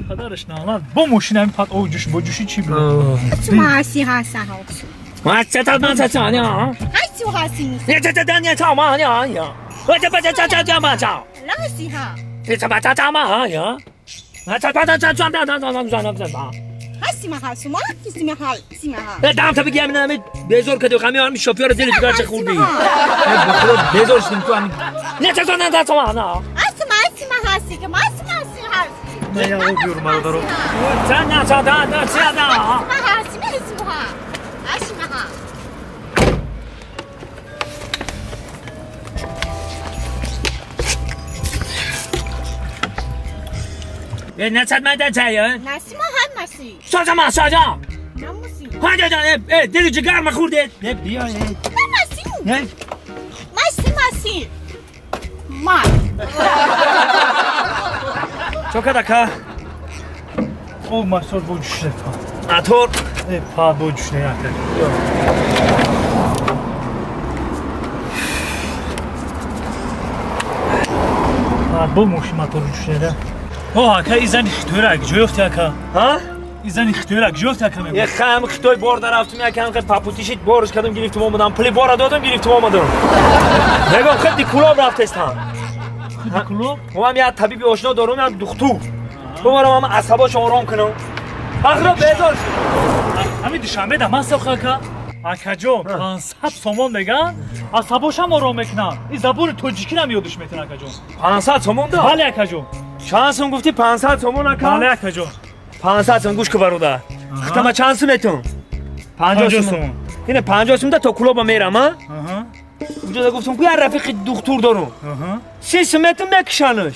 پدرش نه با ماشین همین پد اوجش با جوشی چی بود؟ تو هستی هستن ها ما چطور من چطور نه؟ هستی و هستی نیست نه چطور دنیا چاما نه یا و چطور چطور چاما چاو هستی ها چطور چطور چاما یا نه چطور چطور چطور هستی ما هستی ما هستی ما هستی ما دام تا بگم نه بزرگ کدو خمیام شوفیور دل جگر چه خوردی بزرگ شدیم تو همین نه چطور نه چاما نه هستی ما هستی که ما هستی نه یا او بیور مرا دارو چند نه چند نه چند نه هستی ما هستی ما نه چند مدت چایه نسی ما هم نسی سازا ما سازا نموسی ها جا دل جگر ما خورده نه بیا نسی نه مسی ما چوکا دکا او مسار با جوش نفا اتور پا با جوش نیاته با ماشین موتور جوش نیده اکا ایزن اختوره اگه جای افتی اکا ها؟ ایزن اختوره اگه جای افتی اکا میگم یه خم اختوی بار رفتم یکم که پاپوتیشیت بارش کردم گرفتم آمدم پلی بار دادم گرفتم آمدم نگاه خیلی کلاب رفتستم کلوب؟ و هم یه طبیبی آشنا دارم هم دختور ببارم هم عصباش آرام کنم اخرا بیدار شد همین دوشنبه ده من سوخه اکا جون 500 سومون بگن عصباش هم آرام میکنم این زبون توجیکی هم یادش میتونه اکا جون 500 سومون ده؟ بله اکا جون چند سوم گفتی 500 سومون اکا؟ بله اکا جون 500 سوم گوش که برادر ختم چند سومتون؟ 50 سوم اینه 50 سوم ده تا کلوب میرم ها؟ اونجا گفتم که یه رفیق دکتر دارم 30 سومتون بکشانش